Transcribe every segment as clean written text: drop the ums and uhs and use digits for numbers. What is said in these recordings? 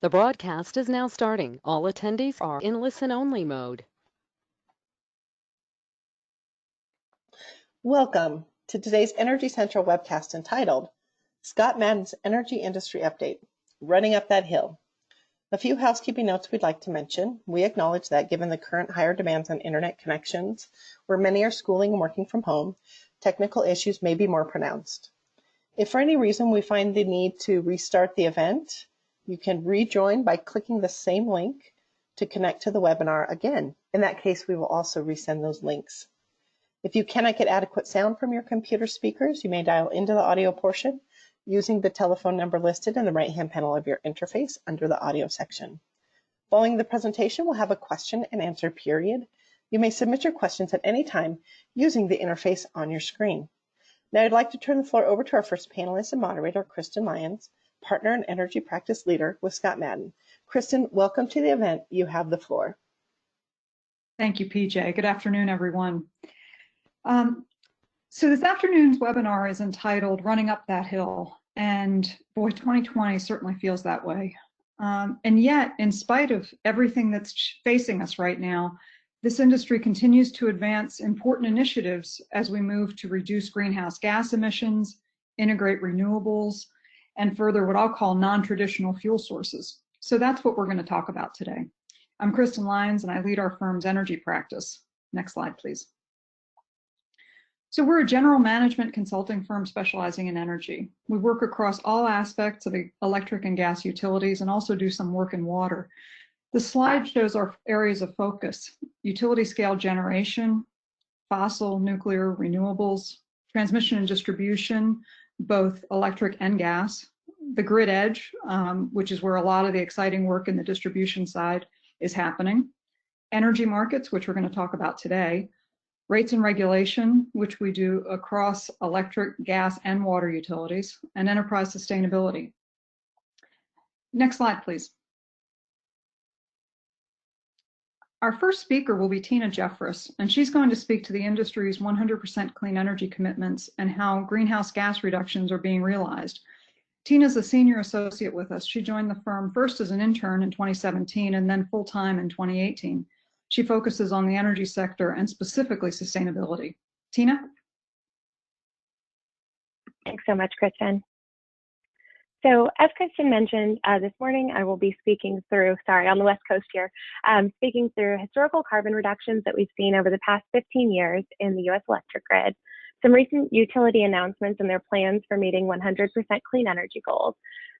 The broadcast is now starting. All attendees are in listen-only mode. Welcome to today's Energy Central webcast entitled ScottMadden's Energy Industry Update, Running Up That Hill. A few housekeeping notes we'd like to mention. We acknowledge that given the current higher demands on internet connections, where many are schooling and working from home, technical issues may be more pronounced. If for any reason we find the need to restart the event, you can rejoin by clicking the same link to connect to the webinar again. In that case, we will also resend those links. If you cannot get adequate sound from your computer speakers, you may dial into the audio portion using the telephone number listed in the right-hand panel of your interface under the audio section. Following the presentation, we'll have a question and answer period. You may submit your questions at any time using the interface on your screen. Now I'd like to turn the floor over to our first panelist and moderator, Kristen Lyons, Partner and Energy Practice Leader with Scott Madden. Kristen, welcome to the event. You have the floor. Thank you, PJ. Good afternoon, everyone. So this afternoon's webinar is entitled Running Up That Hill, and boy, 2020 certainly feels that way. And yet, in spite of everything that's facing us right now, this industry continues to advance important initiatives as we move to reduce greenhouse gas emissions, integrate renewables, and further what I'll call non-traditional fuel sources. So that's what we're going to talk about today. I'm Kristen Lyons, and I lead our firm's energy practice. Next slide, please. So we're a general management consulting firm specializing in energy. We work across all aspects of the electric and gas utilities and also do some work in water. The slide shows our areas of focus: utility scale generation, fossil, nuclear, renewables, transmission and distribution, both electric and gas, the grid edge, which is where a lot of the exciting work in the distribution side is happening, energy markets, which we're going to talk about today, rates and regulation, which we do across electric, gas, and water utilities, and enterprise sustainability. Next slide, please. Our first speaker will be Tina Jeffress, and she's going to speak to the industry's 100% clean energy commitments and how greenhouse gas reductions are being realized. Tina's a senior associate with us. She joined the firm first as an intern in 2017 and then full-time in 2018. She focuses on the energy sector and specifically sustainability. Tina? Thanks so much, Kristen. So as Kristen mentioned, this morning I will be speaking through, on the West Coast here, speaking through historical carbon reductions that we've seen over the past 15 years in the US electric grid, some recent utility announcements and their plans for meeting 100% clean energy goals,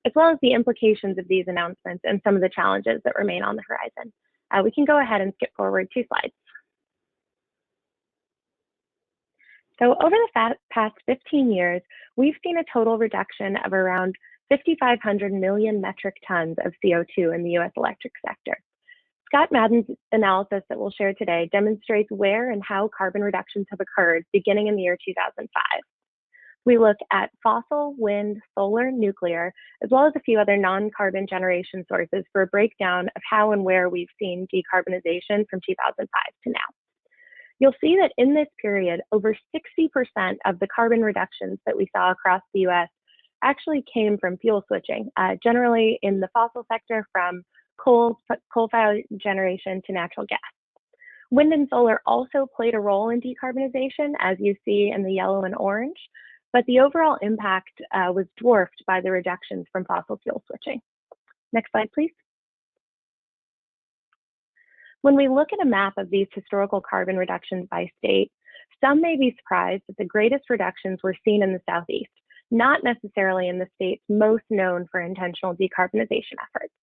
as well as the implications of these announcements and some of the challenges that remain on the horizon. We can go ahead and skip forward 2 slides. So over the past 15 years, we've seen a total reduction of around 5,500 million metric tons of CO2 in the US electric sector. Scott Madden's analysis that we'll share today demonstrates where and how carbon reductions have occurred beginning in the year 2005. We look at fossil, wind, solar, nuclear, as well as a few other non-carbon generation sources for a breakdown of how and where we've seen decarbonization from 2005 to now. You'll see that in this period, over 60% of the carbon reductions that we saw across the US actually came from fuel switching, generally in the fossil sector from coal-fired generation to natural gas. Wind and solar also played a role in decarbonization, as you see in the yellow and orange, but the overall impact was dwarfed by the reductions from fossil fuel switching. Next slide, please. When we look at a map of these historical carbon reductions by state, some may be surprised that the greatest reductions were seen in the Southeast, not necessarily in the states most known for intentional decarbonization efforts.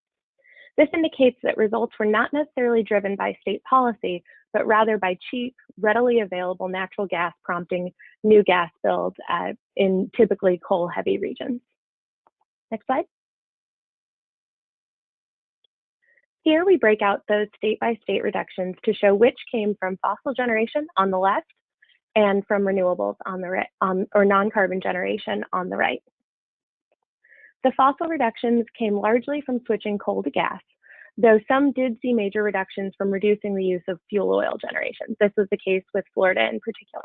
This indicates that results were not necessarily driven by state policy, but rather by cheap, readily available natural gas prompting new gas builds in typically coal-heavy regions. Next slide. Here we break out those state-by-state reductions to show which came from fossil generation on the left and from renewables on the right, or non-carbon generation on the right. The fossil reductions came largely from switching coal to gas, though some did see major reductions from reducing the use of fuel oil generation. This was the case with Florida in particular.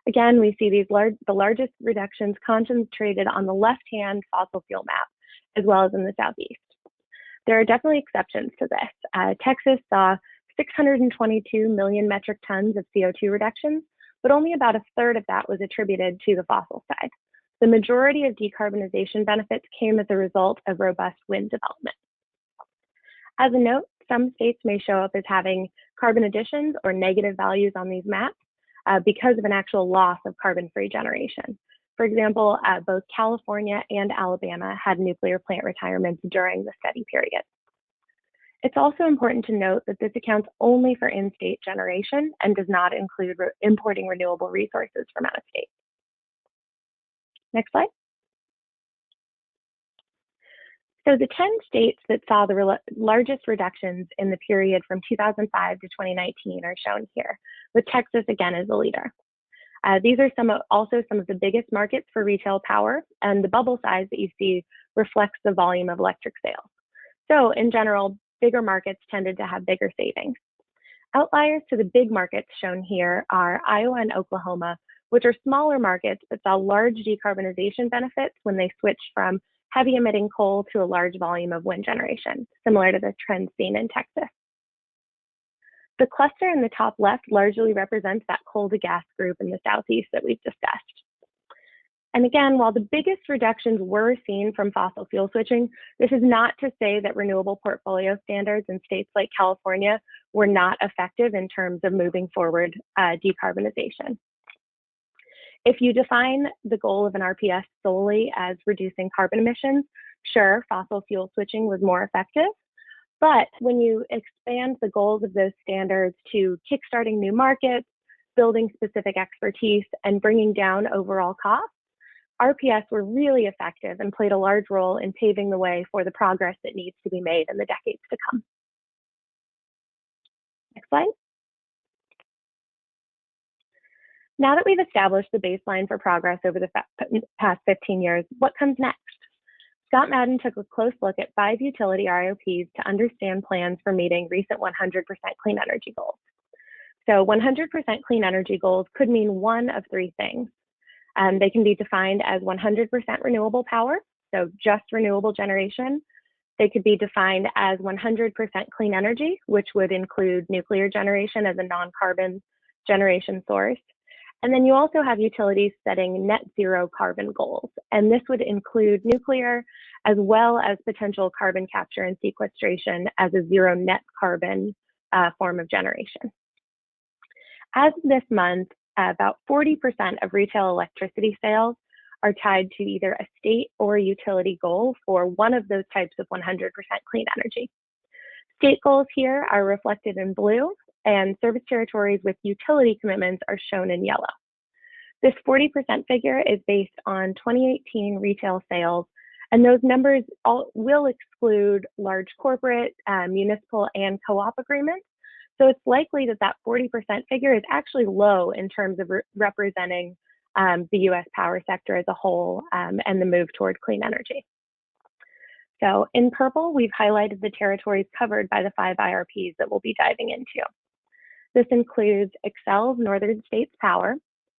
Again, we see these the largest reductions concentrated on the left-hand fossil fuel map, as well as in the Southeast. There are definitely exceptions to this. Texas saw 622 million metric tons of CO2 reductions, but only about a third of that was attributed to the fossil side. The majority of decarbonization benefits came as a result of robust wind development. As a note, some states may show up as having carbon additions or negative values on these maps because of an actual loss of carbon-free generation. For example, both California and Alabama had nuclear plant retirements during the study period. It's also important to note that this accounts only for in-state generation and does not include importing renewable resources from out of state. Next slide. So the 10 states that saw the largest reductions in the period from 2005 to 2019 are shown here, with Texas again as the leader. These are also some of the biggest markets for retail power, and the bubble size that you see reflects the volume of electric sales. So in general, bigger markets tended to have bigger savings. Outliers to the big markets shown here are Iowa and Oklahoma, which are smaller markets but saw large decarbonization benefits when they switched from heavy emitting coal to a large volume of wind generation, similar to the trend seen in Texas. The cluster in the top left largely represents that coal to gas group in the Southeast that we've discussed. And again, while the biggest reductions were seen from fossil fuel switching, this is not to say that renewable portfolio standards in states like California were not effective in terms of moving forward decarbonization. If you define the goal of an RPS solely as reducing carbon emissions, sure, fossil fuel switching was more effective. But when you expand the goals of those standards to kickstarting new markets, building specific expertise, and bringing down overall costs, RPS were really effective and played a large role in paving the way for the progress that needs to be made in the decades to come. Next slide. Now that we've established the baseline for progress over the past 15 years, what comes next? Scott Madden took a close look at 5 utility ROPs to understand plans for meeting recent 100% clean energy goals. So 100% clean energy goals could mean one of 3 things. They can be defined as 100% renewable power, so just renewable generation. They could be defined as 100% clean energy, which would include nuclear generation as a non-carbon generation source. And then you also have utilities setting net zero carbon goals. And this would include nuclear as well as potential carbon capture and sequestration as a zero net carbon form of generation. As of this month, about 40% of retail electricity sales are tied to either a state or a utility goal for one of those types of 100% clean energy. State goals here are reflected in blue, and service territories with utility commitments are shown in yellow. This 40% figure is based on 2018 retail sales, and those numbers will exclude large corporate, municipal, and co-op agreements. So it's likely that that 40% figure is actually low in terms of representing the US power sector as a whole and the move toward clean energy. So in purple, we've highlighted the territories covered by the 5 IRPs that we'll be diving into. This includes Xcel's Northern States Power,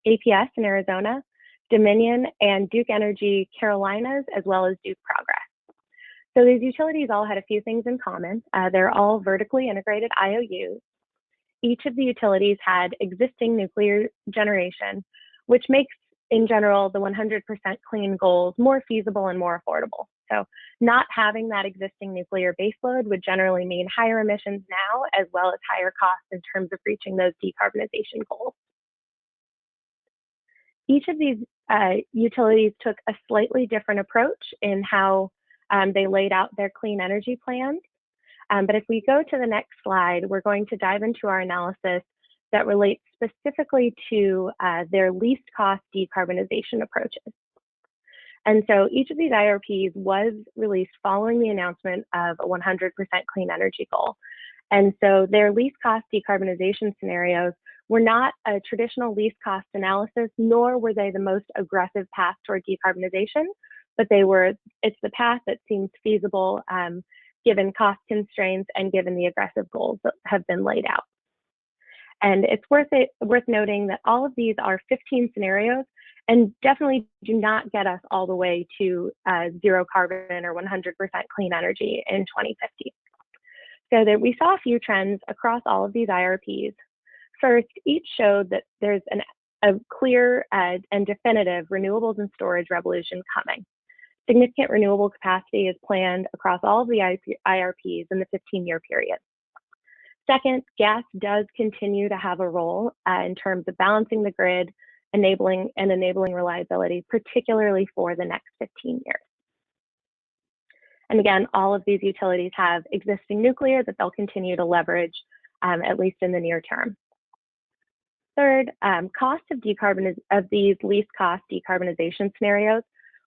APS in Arizona, Dominion, and Duke Energy Carolinas, as well as Duke Progress. So these utilities all had a few things in common. They're all vertically integrated IOUs. Each of the utilities had existing nuclear generation, which makes, in general, the 100% clean goals more feasible and more affordable. So not having that existing nuclear baseload would generally mean higher emissions now, as well as higher costs in terms of reaching those decarbonization goals. Each of these utilities took a slightly different approach in how they laid out their clean energy plans. But if we go to the next slide, we're going to dive into our analysis that relates specifically to their least cost decarbonization approaches. And so each of these IRPs was released following the announcement of a 100% clean energy goal. And so their least cost decarbonization scenarios were not a traditional least cost analysis, nor were they the most aggressive path toward decarbonization, but it's the path that seems feasible given cost constraints and given the aggressive goals that have been laid out. And it's worth noting that all of these are 15 scenarios, and definitely do not get us all the way to zero carbon or 100% clean energy in 2050. So that we saw a few trends across all of these IRPs. First, each showed that there's a clear and definitive renewables and storage revolution coming. Significant renewable capacity is planned across all of the IRPs in the 15-year period. Second, gas does continue to have a role in terms of balancing the grid, enabling reliability, particularly for the next 15 years. And again, all of these utilities have existing nuclear that they'll continue to leverage, at least in the near term. Third, costs of these least cost decarbonization scenarios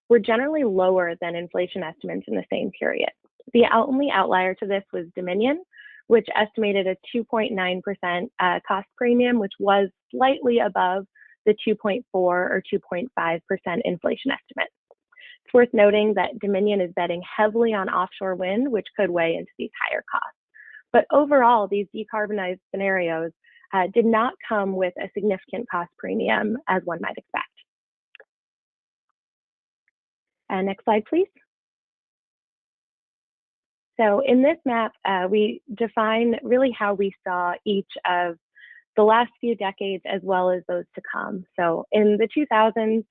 were generally lower than inflation estimates in the same period. The only outlier to this was Dominion, which estimated a 2.9% cost premium, which was slightly above the 2.4 or 2.5% inflation estimate. It's worth noting that Dominion is betting heavily on offshore wind, which could weigh into these higher costs. But overall, these decarbonized scenarios did not come with a significant cost premium, as one might expect. Next slide, please. So in this map, we define really how we saw each of the last few decades as well as those to come. So in the 2000s,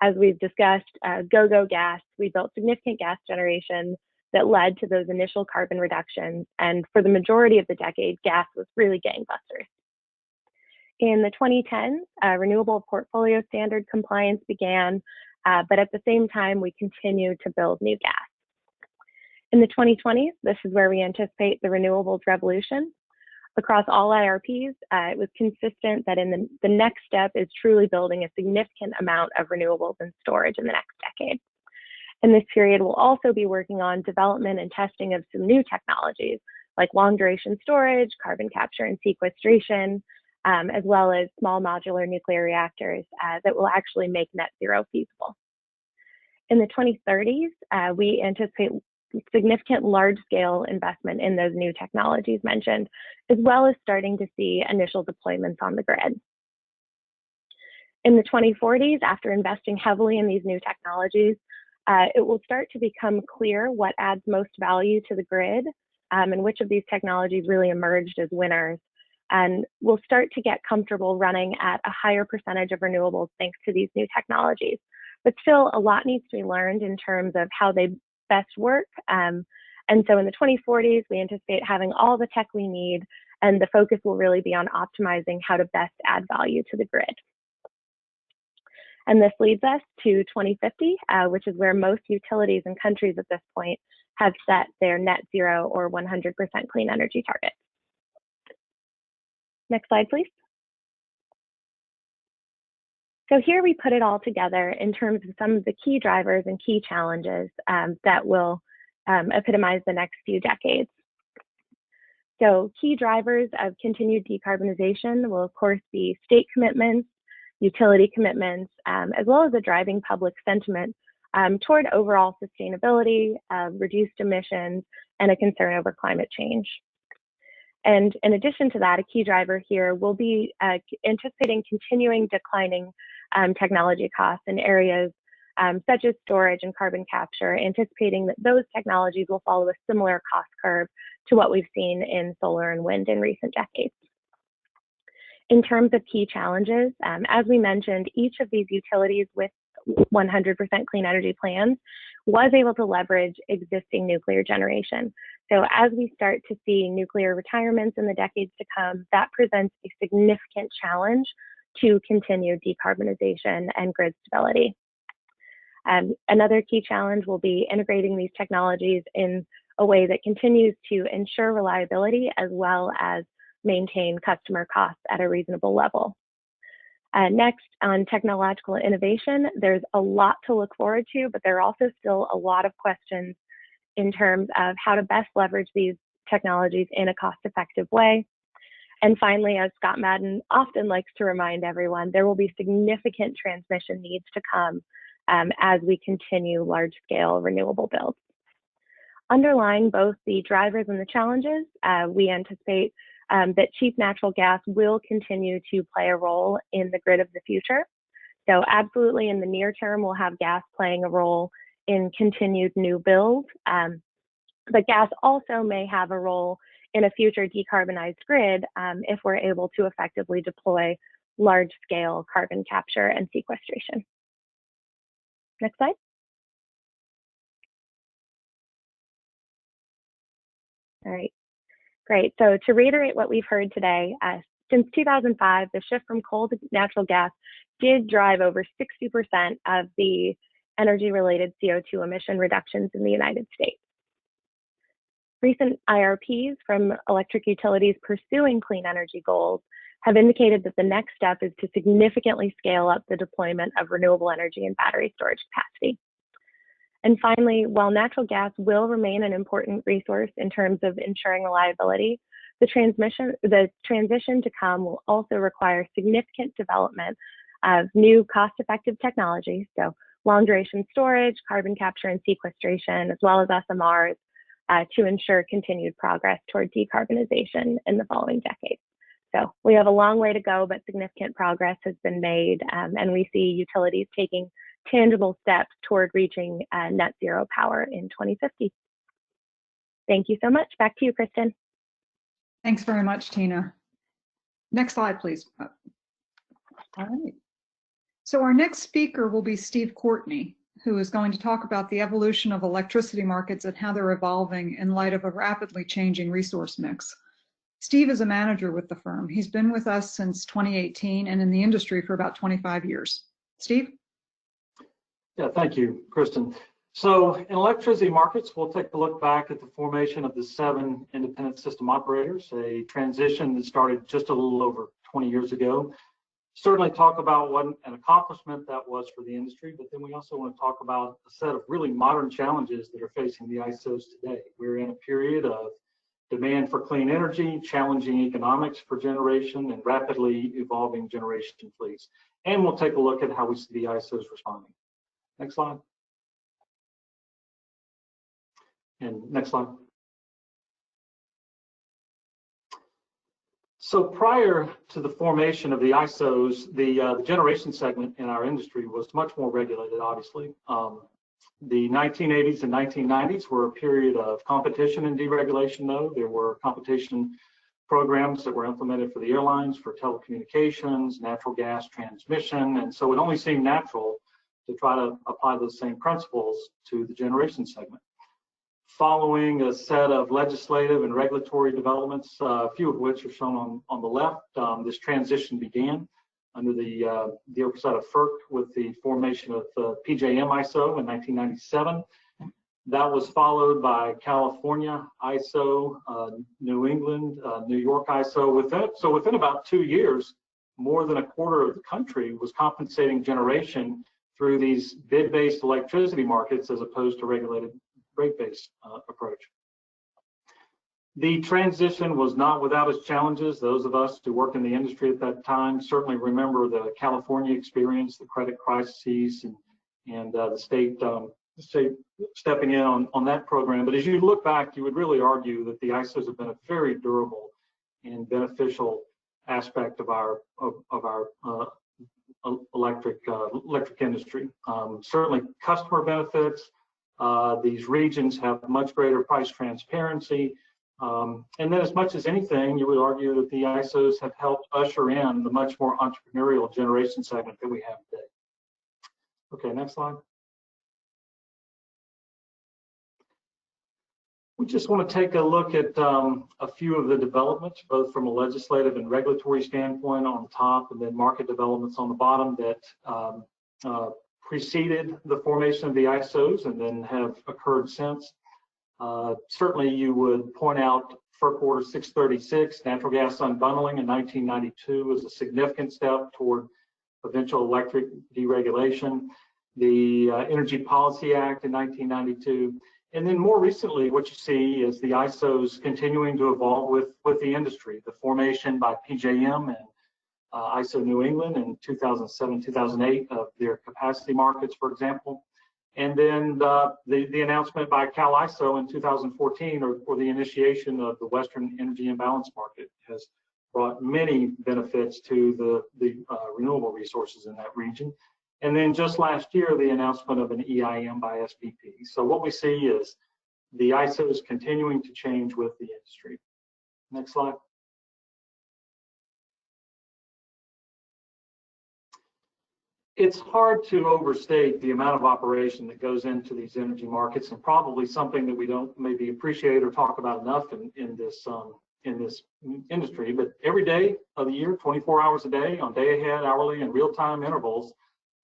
as we've discussed, go-go gas, we built significant gas generation that led to those initial carbon reductions. And for the majority of the decade, gas was really gangbusters. In the 2010s, renewable portfolio standard compliance began, but at the same time, we continued to build new gas. In the 2020s, this is where we anticipate the renewables revolution. Across all IRPs, it was consistent that in the next step is truly building a significant amount of renewables and storage in the next decade. In this period, we'll also be working on development and testing of some new technologies like long duration storage, carbon capture and sequestration, as well as small modular nuclear reactors that will actually make net zero feasible. In the 2030s, we anticipate significant large-scale investment in those new technologies mentioned, as well as starting to see initial deployments on the grid. In the 2040s, after investing heavily in these new technologies, it will start to become clear what adds most value to the grid and which of these technologies really emerged as winners. And we'll start to get comfortable running at a higher percentage of renewables thanks to these new technologies. But still, a lot needs to be learned in terms of how they best work. And so in the 2040s, we anticipate having all the tech we need, and the focus will really be on optimizing how to best add value to the grid. And this leads us to 2050, which is where most utilities and countries at this point have set their net zero or 100% clean energy targets. Next slide, please. So here we put it all together in terms of some of the key drivers and key challenges that will epitomize the next few decades. So key drivers of continued decarbonization will of course be state commitments, utility commitments, as well as a driving public sentiment toward overall sustainability, reduced emissions, and a concern over climate change. And in addition to that, a key driver here will be anticipating continuing declining technology costs in areas such as storage and carbon capture, anticipating that those technologies will follow a similar cost curve to what we've seen in solar and wind in recent decades. In terms of key challenges, as we mentioned, each of these utilities with 100% clean energy plans was able to leverage existing nuclear generation. So as we start to see nuclear retirements in the decades to come, that presents a significant challenge to continued decarbonization and grid stability. Another key challenge will be integrating these technologies in a way that continues to ensure reliability as well as maintain customer costs at a reasonable level. Next, on technological innovation, there's a lot to look forward to, but there are also still a lot of questions in terms of how to best leverage these technologies in a cost-effective way. And finally, as Scott Madden often likes to remind everyone, there will be significant transmission needs to come as we continue large-scale renewable builds. Underlying both the drivers and the challenges, we anticipate that cheap natural gas will continue to play a role in the grid of the future. So absolutely in the near term, we'll have gas playing a role in continued new build, but gas also may have a role in a future decarbonized grid if we're able to effectively deploy large-scale carbon capture and sequestration. Next slide. All right, great. So to reiterate what we've heard today, since 2005, the shift from coal to natural gas did drive over 60% of the energy-related CO2 emission reductions in the United States. Recent IRPs from electric utilities pursuing clean energy goals have indicated that the next step is to significantly scale up the deployment of renewable energy and battery storage capacity. And finally, while natural gas will remain an important resource in terms of ensuring reliability, the transition to come will also require significant development of new cost-effective technologies, so long-duration storage, carbon capture and sequestration, as well as SMRs, to ensure continued progress toward decarbonization in the following decades. So we have a long way to go, but significant progress has been made, and we see utilities taking tangible steps toward reaching net zero power in 2050. Thank you so much. Back to you, Kristen. Thanks very much, Tina. Next slide, please. All right. So our next speaker will be Steve Courtney, who is going to talk about the evolution of electricity markets and how they're evolving in light of a rapidly changing resource mix. Steve is a manager with the firm. He's been with us since 2018 and in the industry for about 25 years. Steve? Yeah, thank you, Kristen. So in electricity markets, we'll take a look back at the formation of the 7 independent system operators, a transition that started just a little over 20 years ago. Certainly talk about what an accomplishment that was for the industry, but then we also want to talk about a set of really modern challenges that are facing the ISOs today. We're in a period of demand for clean energy, challenging economics for generation, and rapidly evolving generation fleets. And we'll take a look at how we see the ISOs responding. Next slide. And next slide. So prior to the formation of the ISOs, the generation segment in our industry was much more regulated, obviously. The 1980s and 1990s were a period of competition and deregulation, though. There were competition programs that were implemented for the airlines, for telecommunications, natural gas transmission, and so it only seemed natural to try to apply those same principles to the generation segment. Following a set of legislative and regulatory developments, a few of which are shown on the left, this transition began under the oversight of FERC with the formation of PJM ISO in 1997. That was followed by California ISO, New England, New York ISO. Within about 2 years, more than a quarter of the country was compensating generation through these bid-based electricity markets as opposed to regulated rate-based approach. The transition was not without its challenges. Those of us who worked in the industry at that time certainly remember the California experience, the credit crises, and the state stepping in on that program. But as you look back, you would really argue that the ISOs have been a very durable and beneficial aspect of our electric industry. Certainly customer benefits. These regions have much greater price transparency. And then as much as anything, you would argue that the ISOs have helped usher in the much more entrepreneurial generation segment that we have today. Okay, next slide. We just want to take a look at a few of the developments, both from a legislative and regulatory standpoint on the top, and then market developments on the bottom that preceded the formation of the ISOs and then have occurred since. Certainly you would point out FERC Order 636, natural gas unbundling in 1992 was a significant step toward eventual electric deregulation. The Energy Policy Act in 1992. And then more recently, what you see is the ISOs continuing to evolve with the industry. The formation by PJM and ISO New England in 2007, 2008 of their capacity markets, for example. And then the announcement by Cal ISO in 2014, or the initiation of the Western Energy Imbalance Market, has brought many benefits to the renewable resources in that region. And then just last year, the announcement of an EIM by SBP. So what we see is the ISO is continuing to change with the industry. Next slide. It's hard to overstate the amount of operation that goes into these energy markets, and probably something that we don't maybe appreciate or talk about enough in this industry. But every day of the year, 24 hours a day, on day ahead, hourly, and real-time intervals,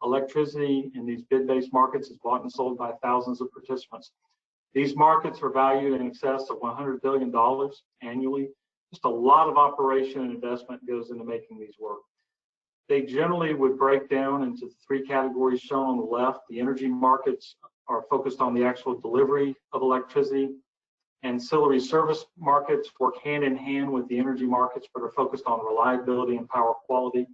electricity in these bid-based markets is bought and sold by thousands of participants. These markets are valued in excess of $100 billion annually. Just a lot of operation and investment goes into making these work. They generally would break down into the three categories shown on the left. The energy markets are focused on the actual delivery of electricity. Ancillary service markets work hand in hand with the energy markets, but are focused on reliability and power quality.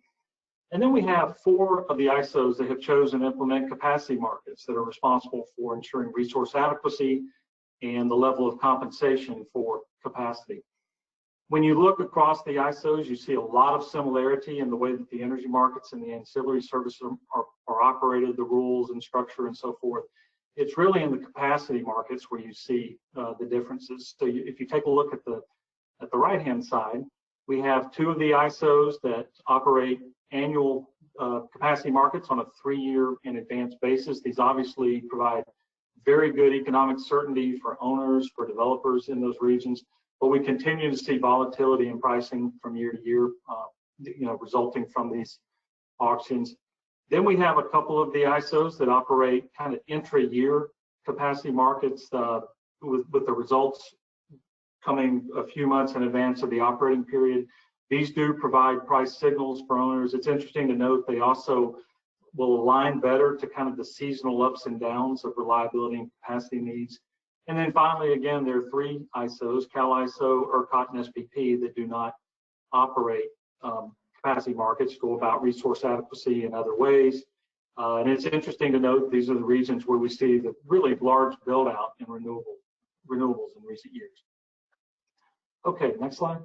And then we have 4 of the ISOs that have chosen to implement capacity markets that are responsible for ensuring resource adequacy and the level of compensation for capacity. When you look across the ISOs, you see a lot of similarity in the way that the energy markets and the ancillary services are operated, the rules and structure and so forth. It's really in the capacity markets where you see the differences. So if you take a look at the right-hand side, we have 2 of the ISOs that operate annual capacity markets on a 3-year in advance basis. These obviously provide very good economic certainty for owners, for developers in those regions. But we continue to see volatility in pricing from year to year, resulting from these auctions. Then we have a couple of the ISOs that operate kind of intra-year capacity markets with the results coming a few months in advance of the operating period. These do provide price signals for owners. It's interesting to note they also will align better to kind of the seasonal ups and downs of reliability and capacity needs. And then finally, again, there are 3 ISOs, CalISO, ERCOT, and SPP, that do not operate capacity markets, go about resource adequacy in other ways. And it's interesting to note these are the regions where we see the really large build out in renewables in recent years. Okay, next slide.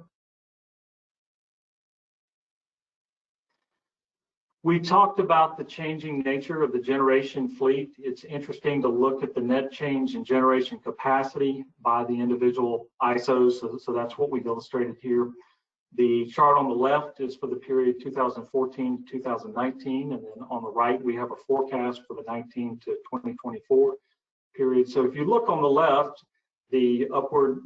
We talked about the changing nature of the generation fleet. It's interesting to look at the net change in generation capacity by the individual ISOs. So that's what we've illustrated here. The chart on the left is for the period 2014 to 2019, and then on the right we have a forecast for the 19 to 2024 period. So if you look on the left, the upward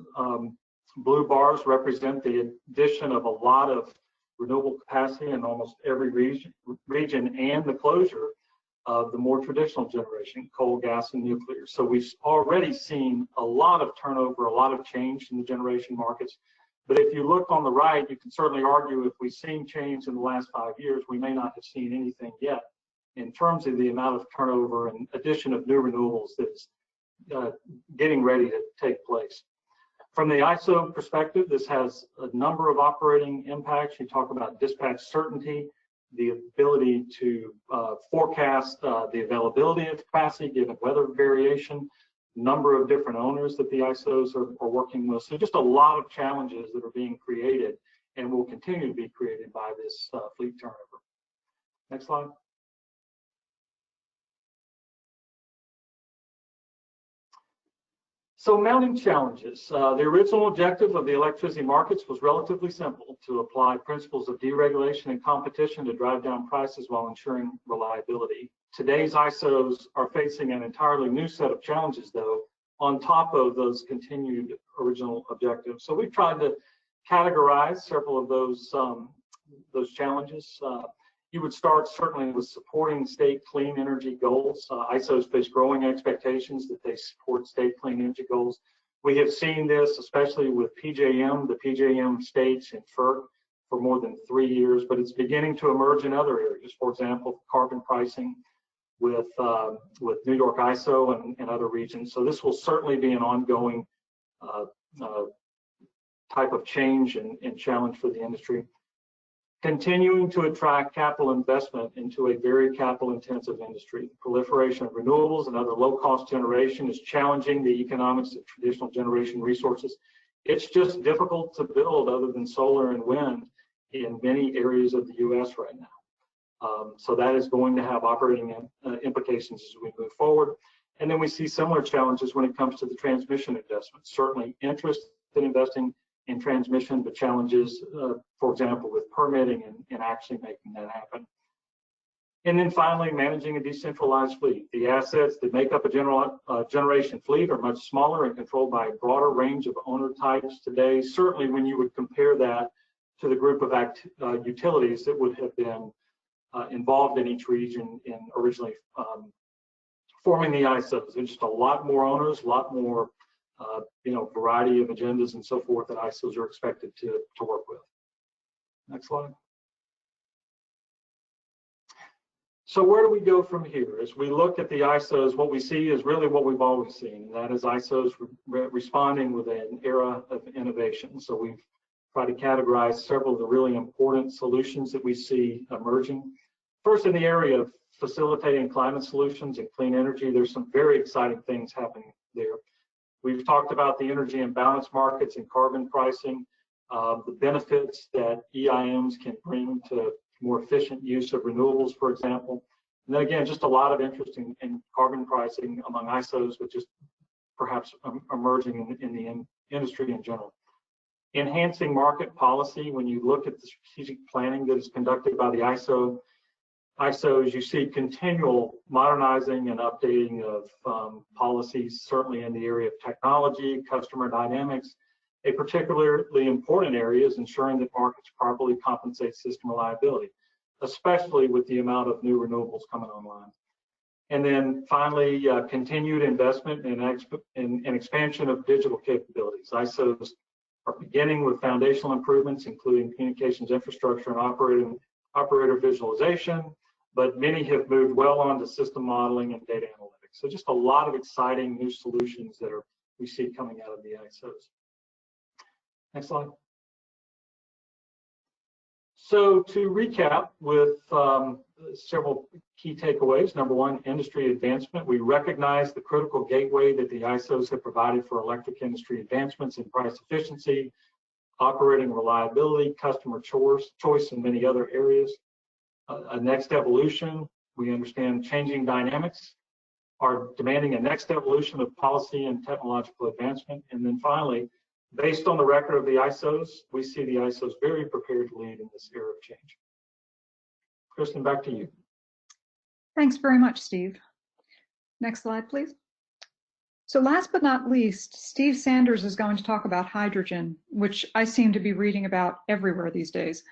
blue bars represent the addition of a lot of renewable capacity in almost every region and the closure of the more traditional generation, coal, gas, and nuclear. So we've already seen a lot of turnover, a lot of change in the generation markets. But if you look on the right, you can certainly argue if we've seen change in the last 5 years, we may not have seen anything yet in terms of the amount of turnover and addition of new renewables that's getting ready to take place. From the ISO perspective, this has a number of operating impacts. You talk about dispatch certainty, the ability to forecast the availability of capacity given weather variation, number of different owners that the ISOs are working with. So just a lot of challenges that are being created and will continue to be created by this fleet turnover. Next slide. So mounting challenges. The original objective of the electricity markets was relatively simple: to apply principles of deregulation and competition to drive down prices while ensuring reliability. Today's ISOs are facing an entirely new set of challenges, though, on top of those continued original objectives. So we've tried to categorize several of those challenges. You would start certainly with supporting state clean energy goals. ISOs face growing expectations that they support state clean energy goals. We have seen this, especially with PJM, the PJM states and FERC, for more than 3 years, but it's beginning to emerge in other areas. For example, carbon pricing with New York ISO and other regions. So this will certainly be an ongoing type of change and challenge for the industry. Continuing to attract capital investment into a very capital-intensive industry. The proliferation of renewables and other low-cost generation is challenging the economics of traditional generation resources. It's just difficult to build other than solar and wind in many areas of the U.S. right now. So that is going to have operating implications as we move forward. And then we see similar challenges when it comes to the transmission investments. Certainly interest in investing in transmission, but challenges, for example, with permitting and actually making that happen. And then finally, managing a decentralized fleet. The assets that make up a generation fleet are much smaller and controlled by a broader range of owner types today. Certainly when you would compare that to the group of utilities that would have been involved in each region in originally forming the ISOs. There's just a lot more owners, a lot more variety of agendas and so forth that ISOs are expected to work with. Next slide. So where do we go from here? As we look at the ISOs, what we see is really what we've always seen, and that is ISOs responding with an era of innovation. So we've tried to categorize several of the really important solutions that we see emerging. First, in the area of facilitating climate solutions and clean energy, there's some very exciting things happening there. We've talked about the energy imbalance markets and carbon pricing, the benefits that EIMs can bring to more efficient use of renewables, for example. And then again, just a lot of interest in carbon pricing among ISOs, which is perhaps emerging in the industry in general. Enhancing market policy, when you look at the strategic planning that is conducted by the ISOs, you see continual modernizing and updating of policies, certainly in the area of technology, customer dynamics. A particularly important area is ensuring that markets properly compensate system reliability, especially with the amount of new renewables coming online. And then finally, continued investment and expansion of digital capabilities. ISOs are beginning with foundational improvements, including communications infrastructure and operator visualization, but many have moved well on to system modeling and data analytics. So just a lot of exciting new solutions that we see coming out of the ISOs. Next slide. So to recap with several key takeaways. Number one, industry advancement. We recognize the critical gateway that the ISOs have provided for electric industry advancements in price efficiency, operating reliability, customer choice, and many other areas. A next evolution. We understand changing dynamics are demanding a next evolution of policy and technological advancement. And then finally, based on the record of the ISOs, we see the ISOs very prepared to lead in this era of change. Kristen, back to you. Thanks very much, Steve. Next slide, please. So last but not least, Steve Sanders is going to talk about hydrogen, which I seem to be reading about everywhere these days.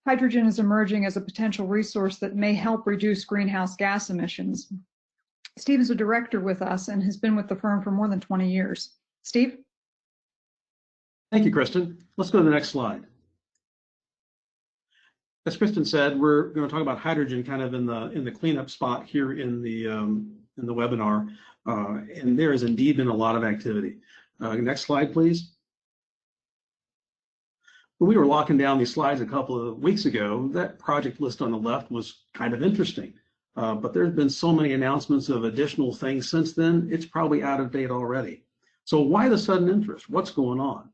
Hydrogen is emerging as a potential resource that may help reduce greenhouse gas emissions. Steve is a director with us and has been with the firm for more than 20 years. Steve? Thank you, Kristen. Let's go to the next slide. As Kristen said, we're going to talk about hydrogen kind of in the cleanup spot here in the webinar, and there has indeed been a lot of activity. Next slide, please. When we were locking down these slides a couple of weeks ago, that project list on the left was kind of interesting, but there's been so many announcements of additional things since then, it's probably out of date already. So why the sudden interest? What's going on?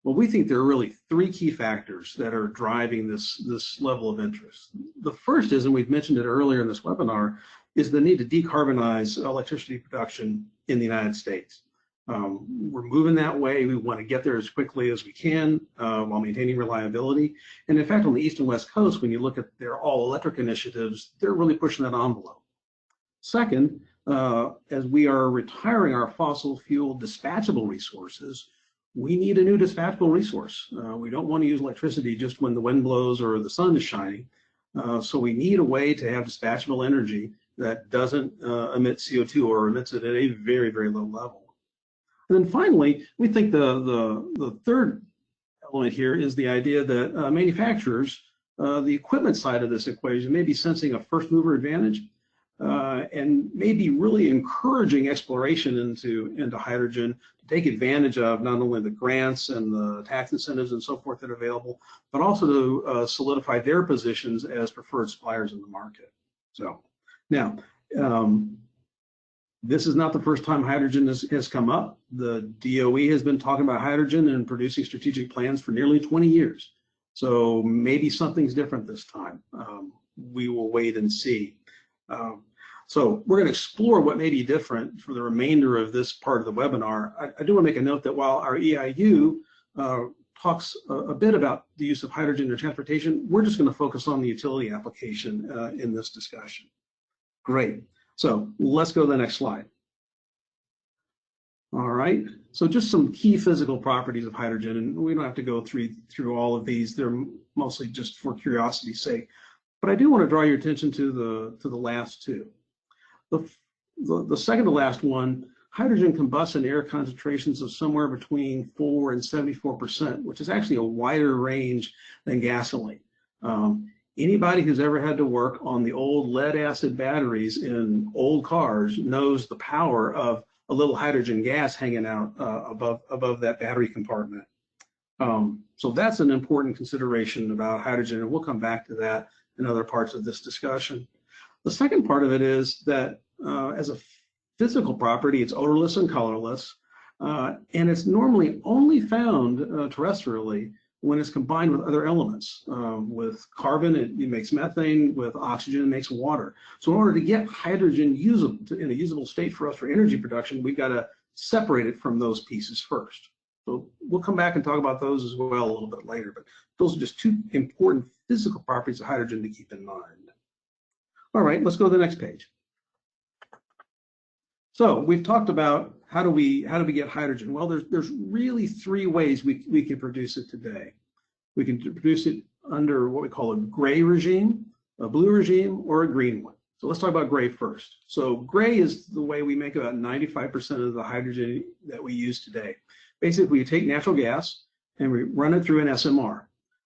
Well, we think there are really three key factors that are driving this level of interest. The first is, and we've mentioned it earlier in this webinar, is the need to decarbonize electricity production in the United States. We're moving that way. We want to get there as quickly as we can while maintaining reliability. And in fact, on the East and West Coast, when you look at their all-electric initiatives, they're really pushing that envelope. Second, as we are retiring our fossil fuel dispatchable resources, we need a new dispatchable resource. We don't want to use electricity just when the wind blows or the sun is shining. So we need a way to have dispatchable energy that doesn't emit CO2 or emits it at a very, very low level. And then finally, we think the third element here is the idea that manufacturers, the equipment side of this equation, may be sensing a first mover advantage and may be really encouraging exploration into hydrogen to take advantage of not only the grants and the tax incentives and so forth that are available, but also to solidify their positions as preferred suppliers in the market. So now, this is not the first time hydrogen has come up. The DOE has been talking about hydrogen and producing strategic plans for nearly 20 years. So maybe something's different this time. we will wait and see. So we're going to explore what may be different for the remainder of this part of the webinar. I do want to make a note that while our EIU talks a bit about the use of hydrogen in transportation, we're just going to focus on the utility application in this discussion. Great. So let's go to the next slide. All right. So just some key physical properties of hydrogen, and we don't have to go through all of these. They're mostly just for curiosity's sake. But I do want to draw your attention to the last two. The second to last one, hydrogen combusts in air concentrations of somewhere between 4 and 74%, which is actually a wider range than gasoline. Anybody who's ever had to work on the old lead acid batteries in old cars knows the power of a little hydrogen gas hanging out above that battery compartment. So that's an important consideration about hydrogen, and we'll come back to that in other parts of this discussion. The second part of it is that as a physical property, it's odorless and colorless, and it's normally only found terrestrially when it's combined with other elements. With carbon, it makes methane. With oxygen, it makes water. So in order to get hydrogen in a usable state for us for energy production, we've got to separate it from those pieces first. So we'll come back and talk about those as well a little bit later, but those are just two important physical properties of hydrogen to keep in mind. All right, let's go to the next page. So we've talked about how do we get hydrogen? Well, there's really three ways we can produce it today. We can produce it under what we call a gray regime, a blue regime, or a green one. So let's talk about gray first. So gray is the way we make about 95% of the hydrogen that we use today. Basically, you take natural gas and we run it through an SMR.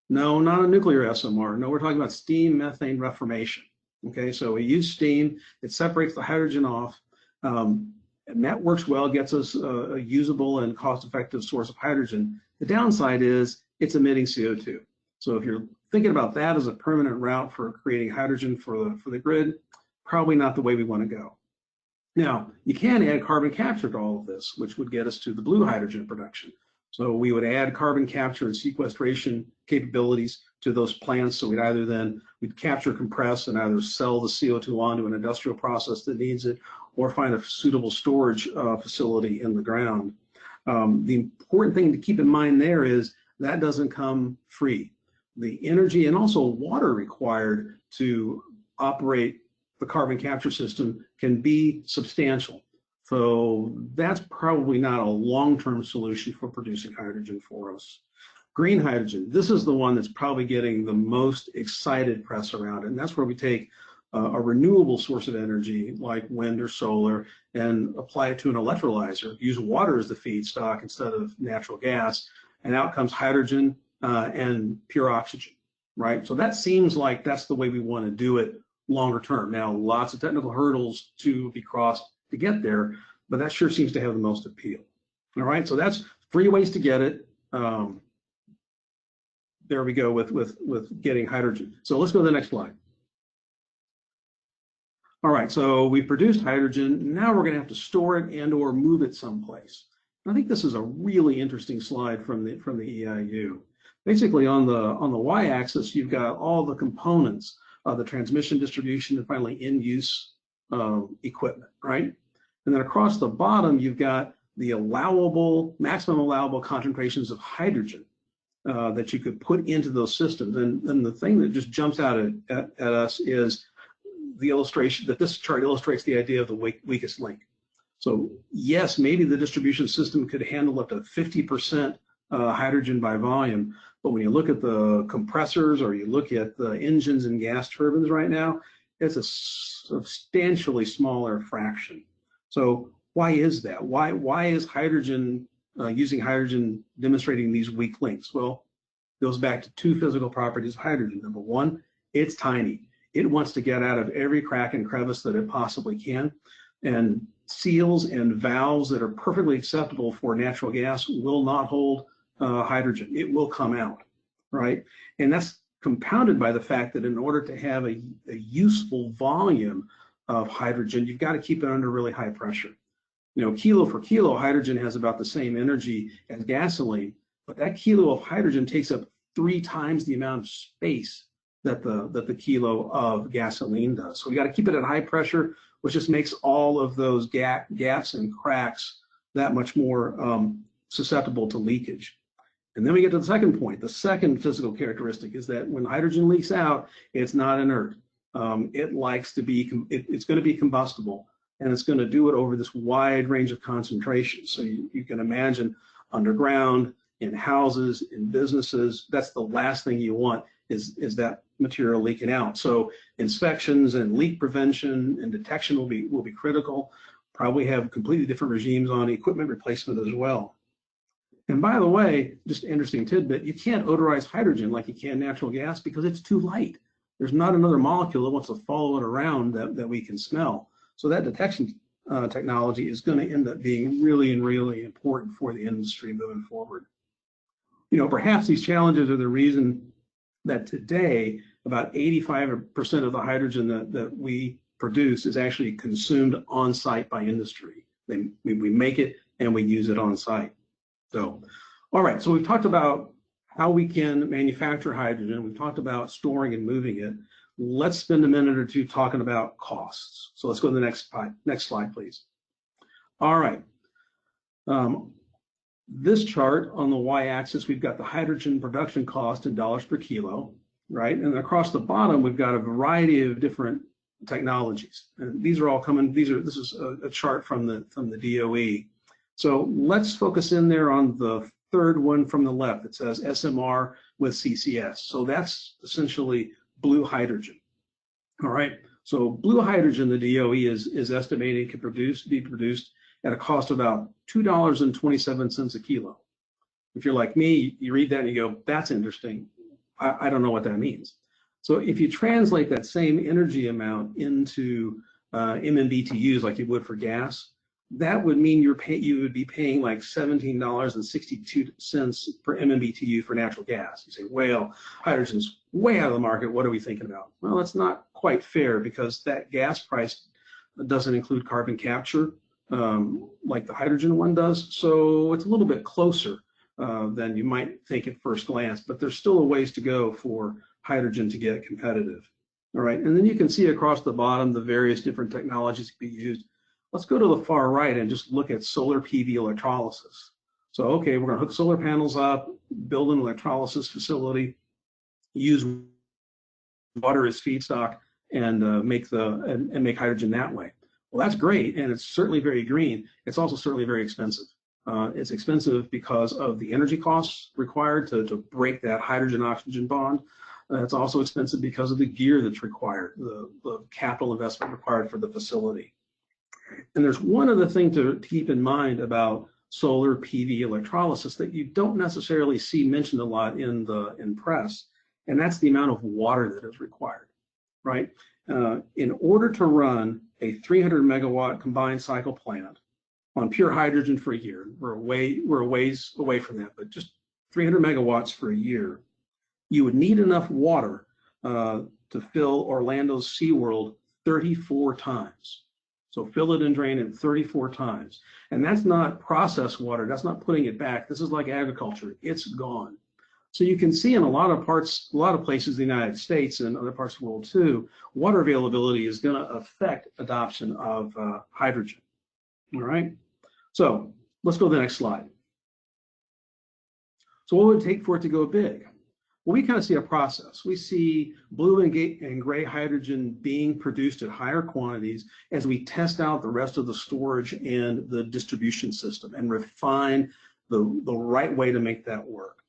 No, not a nuclear SMR. No, we're talking about steam methane reformation. Okay, so we use steam. It separates the hydrogen off. And that works well, gets us a usable and cost-effective source of hydrogen. The downside is it's emitting CO2. So if you're thinking about that as a permanent route for creating hydrogen for the grid, probably not the way we want to go. Now, you can add carbon capture to all of this, which would get us to the blue hydrogen production. So we would add carbon capture and sequestration capabilities to those plants. So we'd capture, compress, and either sell the CO2 onto an industrial process that needs it, or find a suitable storage facility in the ground. The important thing to keep in mind there is that doesn't come free. The energy and also water required to operate the carbon capture system can be substantial. So that's probably not a long-term solution for producing hydrogen for us. Green hydrogen, this is the one that's probably getting the most excited press around it, and that's where we take a renewable source of energy like wind or solar and apply it to an electrolyzer, use water as the feedstock instead of natural gas, and out comes hydrogen and pure oxygen, right? So that seems like that's the way we want to do it longer term. Now, lots of technical hurdles to be crossed to get there, but that sure seems to have the most appeal. All right, so that's three ways to get it. There we go with getting hydrogen. So let's go to the next slide. All right, so we produced hydrogen. Now we're going to have to store it and or move it someplace. I think this is a really interesting slide from the EIU. Basically, on the y-axis, you've got all the components of the transmission, distribution, and finally in-use equipment, right? And then across the bottom, you've got the maximum allowable concentrations of hydrogen that you could put into those systems. And the thing that just jumps out at us is the illustration that this chart illustrates the idea of the weakest link. So yes, maybe the distribution system could handle up to 50% hydrogen by volume, but when you look at the compressors or you look at the engines and gas turbines right now, it's a substantially smaller fraction. So why is that? Why is hydrogen, using hydrogen, demonstrating these weak links? Well, it goes back to two physical properties of hydrogen. Number one, it's tiny. It wants to get out of every crack and crevice that it possibly can. And seals and valves that are perfectly acceptable for natural gas will not hold hydrogen. It will come out, right? And that's compounded by the fact that in order to have a useful volume of hydrogen, you've got to keep it under really high pressure. You know, kilo for kilo, hydrogen has about the same energy as gasoline, but that kilo of hydrogen takes up 3 times the amount of space that the kilo of gasoline does. So we got to keep it at high pressure, which just makes all of those gaps and cracks that much more susceptible to leakage. And then we get to the second point. The second physical characteristic is that when hydrogen leaks out, it's not inert. It likes to be, it's going to be combustible, and it's going to do it over this wide range of concentration. So you can imagine underground, in houses, in businesses, that's the last thing you want is that material leaking out. So inspections and leak prevention and detection will be critical. Probably have completely different regimes on equipment replacement as well. And by the way, just an interesting tidbit, you can't odorize hydrogen like you can natural gas because it's too light. There's not another molecule that wants to follow it around that we can smell. So that detection technology is going to end up being really and really important for the industry moving forward. You know, perhaps these challenges are the reason that today about 85% of the hydrogen that we produce is actually consumed on site by industry. We make it and we use it on site. So, all right, so we've talked about how we can manufacture hydrogen. We've talked about storing and moving it. Let's spend a minute or two talking about costs. So let's go to the next slide, please. All right. This chart on the y-axis, we've got the hydrogen production cost in dollars per kilo, right? And across the bottom, we've got a variety of different technologies. And these are all coming, this is a chart from the DOE. So let's focus in there on the third one from the left. It says SMR with CCS. So that's essentially blue hydrogen. All right. So blue hydrogen, the DOE is estimating can be produced at a cost of about $2.27 a kilo. If you're like me, you read that and you go, that's interesting. I don't know what that means. So if you translate that same energy amount into MMBTUs like you would for gas, that would mean you would be paying like $17.62 per MMBTU for natural gas. You say, well, hydrogen's way out of the market. What are we thinking about? Well, that's not quite fair because that gas price doesn't include carbon capture like the hydrogen one does. So it's a little bit closer than you might think at first glance, but there's still a ways to go for hydrogen to get competitive. All right, and then you can see across the bottom the various different technologies that can be used. Let's go to the far right and just look at solar PV electrolysis. So, okay, we're going to hook solar panels up, build an electrolysis facility, use water as feedstock, and make hydrogen that way. Well, that's great, and it's certainly very green. It's also certainly very expensive. It's expensive because of the energy costs required to break that hydrogen-oxygen bond. It's also expensive because of the gear that's required, the capital investment required for the facility. And there's one other thing to keep in mind about solar PV electrolysis that you don't necessarily see mentioned a lot in press, and that's the amount of water that is required, right? In order to run a 300 megawatt combined cycle plant on pure hydrogen for a year, we're a ways away from that, but just 300 megawatts for a year, you would need enough water to fill Orlando's SeaWorld 34 times. So fill it and drain it 34 times. And that's not processed water. That's not putting it back. This is like agriculture. It's gone. So you can see in a lot of places in the United States and other parts of the world too, water availability is going to affect adoption of hydrogen. All right. So let's go to the next slide. So what would it take for it to go big? Well, we kind of see a process. We see blue and gray hydrogen being produced at higher quantities as we test out the rest of the storage and the distribution system and refine the right way to make that work.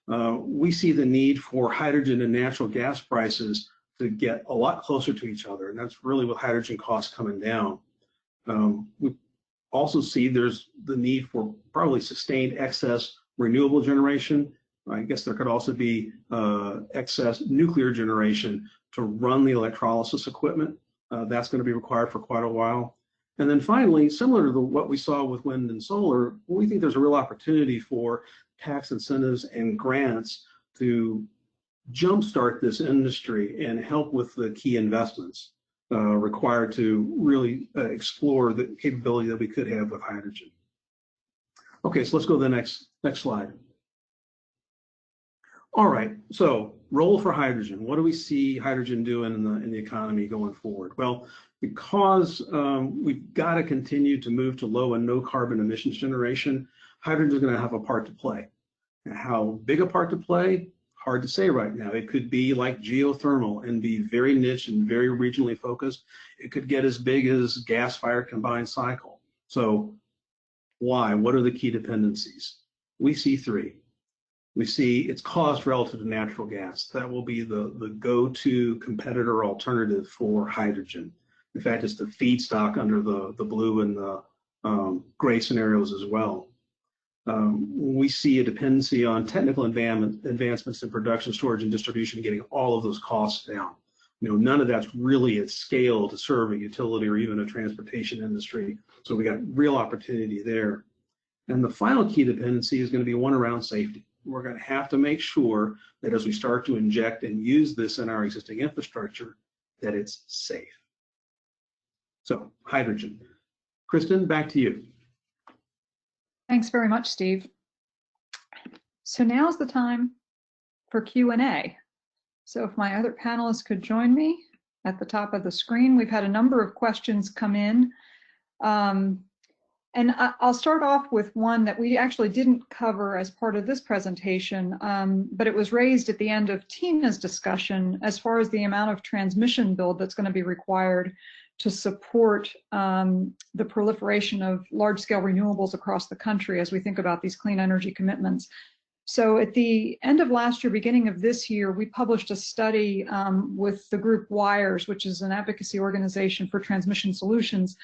We see the need for hydrogen and natural gas prices to get a lot closer to each other, and that's really with hydrogen costs coming down. We also see there's the need for probably sustained excess renewable generation. I guess there could also be excess nuclear generation to run the electrolysis equipment. That's going to be required for quite a while. And then finally, similar to what we saw with wind and solar, we think there's a real opportunity for tax incentives and grants to jumpstart this industry and help with the key investments required to really explore the capability that we could have with hydrogen. Okay, so let's go to the next slide. All right, so role for hydrogen. What do we see hydrogen doing in the economy going forward? Well, because we've got to continue to move to low and no carbon emissions generation, hydrogen is going to have a part to play. Now, how big a part to play? Hard to say right now. It could be like geothermal and be very niche and very regionally focused. It could get as big as gas-fired combined cycle. So why? What are the key dependencies? We see three. We see its cost relative to natural gas. That will be the go-to competitor alternative for hydrogen. In fact, it's the feedstock under the blue and the gray scenarios as well. We see a dependency on technical advancements in production, storage, and distribution, getting all of those costs down. None of that's really at scale to serve a utility or even a transportation industry. So we got real opportunity there. And the final key dependency is going to be one around safety. We're going to have to make sure that as we start to inject and use this in our existing infrastructure, that it's safe. So hydrogen. Kristen, back to you. Thanks very much, Steve. So now's the time for Q&A. So if my other panelists could join me at the top of the screen. We've had a number of questions come in. And I'll start off with one that we actually didn't cover as part of this presentation, but it was raised at the end of Tina's discussion as far as the amount of transmission build that's going to be required to support the proliferation of large-scale renewables across the country as we think about these clean energy commitments. So at the end of last year, beginning of this year, we published a study with the group WIRES, which is an advocacy organization for transmission solutions,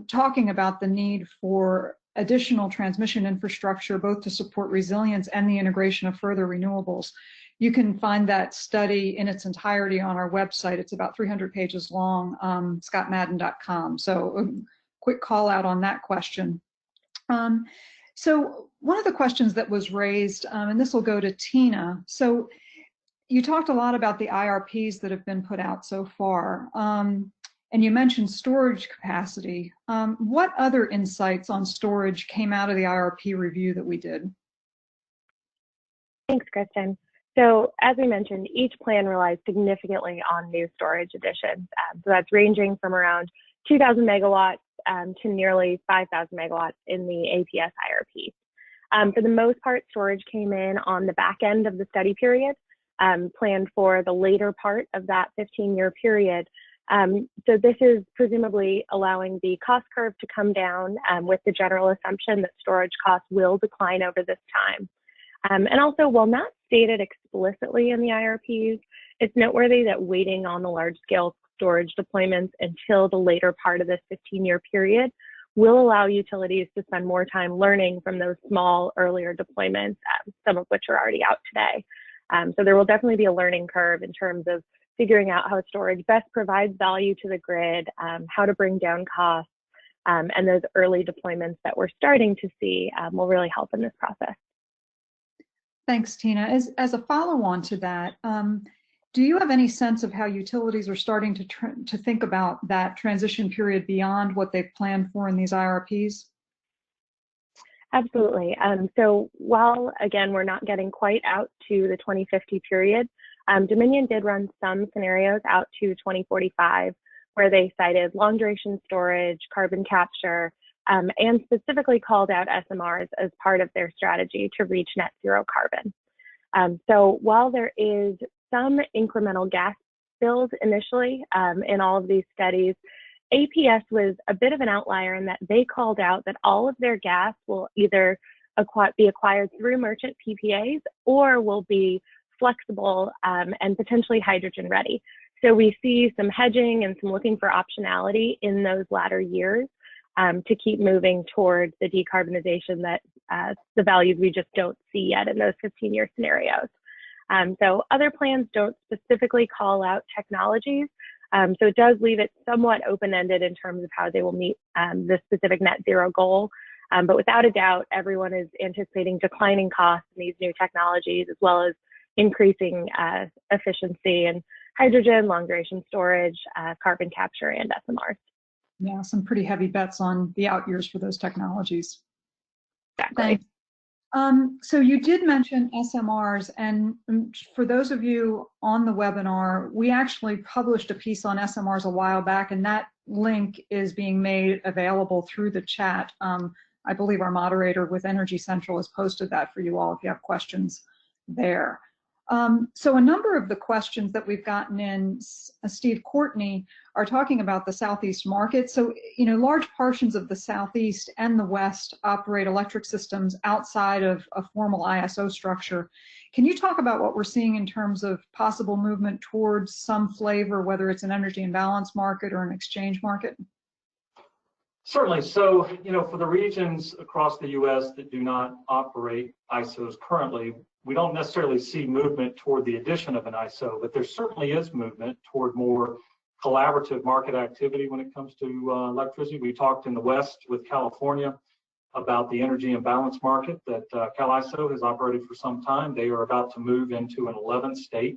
talking about the need for additional transmission infrastructure, both to support resilience and the integration of further renewables. You can find that study in its entirety on our website. It's about 300 pages long, ScottMadden.com. So a quick call out on that question. So one of the questions that was raised, and this will go to Tina. So you talked a lot about the IRPs that have been put out so far. And you mentioned storage capacity. What other insights on storage came out of the IRP review that we did? Thanks, Kristen. So as we mentioned, each plan relies significantly on new storage additions. So that's ranging from around 2,000 megawatts to nearly 5,000 megawatts in the APS IRP. For the most part, storage came in on the back end of the study period, planned for the later part of that 15-year period. So this is presumably allowing the cost curve to come down with the general assumption that storage costs will decline over this time. And also, while not stated explicitly in the IRPs, it's noteworthy that waiting on the large-scale storage deployments until the later part of this 15-year period will allow utilities to spend more time learning from those small, earlier deployments, some of which are already out today. So there will definitely be a learning curve in terms of figuring out how storage best provides value to the grid, how to bring down costs, and those early deployments that we're starting to see will really help in this process. Thanks, Tina. As a follow-on to that, do you have any sense of how utilities are starting to think about that transition period beyond what they've planned for in these IRPs? Absolutely. So while, again, we're not getting quite out to the 2050 period, Dominion did run some scenarios out to 2045 where they cited long duration storage, carbon capture, and specifically called out SMRs as part of their strategy to reach net zero carbon. So while there is some incremental gas build initially in all of these studies, APS was a bit of an outlier in that they called out that all of their gas will either be acquired through merchant PPAs or will be flexible and potentially hydrogen ready. So we see some hedging and some looking for optionality in those latter years to keep moving towards the decarbonization that the values we just don't see yet in those 15-year scenarios. So other plans don't specifically call out technologies. So it does leave it somewhat open-ended in terms of how they will meet the specific net zero goal. But without a doubt, everyone is anticipating declining costs in these new technologies, as well as increasing efficiency in hydrogen, long duration storage, carbon capture, and SMRs. Yeah, some pretty heavy bets on the out years for those technologies. Exactly. Thanks. So you did mention SMRs, and for those of you on the webinar, we actually published a piece on SMRs a while back, and that link is being made available through the chat. I believe our moderator with Energy Central has posted that for you all if you have questions there. So a number of the questions that we've gotten in, Steve Courtney, are talking about the Southeast market. So, you know, large portions of the Southeast and the West operate electric systems outside of a formal ISO structure. Can you talk about what we're seeing in terms of possible movement towards some flavor, whether it's an energy imbalance market or an exchange market? Certainly. So, you know, for the regions across the U.S. that do not operate ISOs currently, we don't necessarily see movement toward the addition of an ISO, but there certainly is movement toward more collaborative market activity when it comes to electricity. We talked in the West with California about the energy imbalance market that CalISO has operated for some time. They are about to move into an 11th state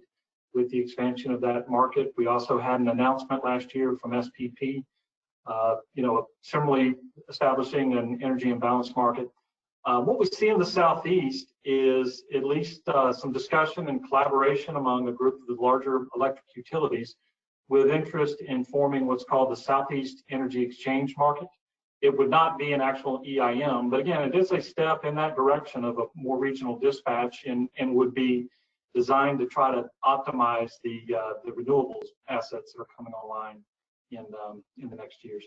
with the expansion of that market. We also had an announcement last year from SPP, you know, similarly establishing an energy imbalance market. What we see in the Southeast is at least some discussion and collaboration among a group of the larger electric utilities with interest in forming what's called the Southeast Energy Exchange Market. It would not be an actual EIM, but again, it is a step in that direction of a more regional dispatch and would be designed to try to optimize the renewables assets that are coming online in the next years.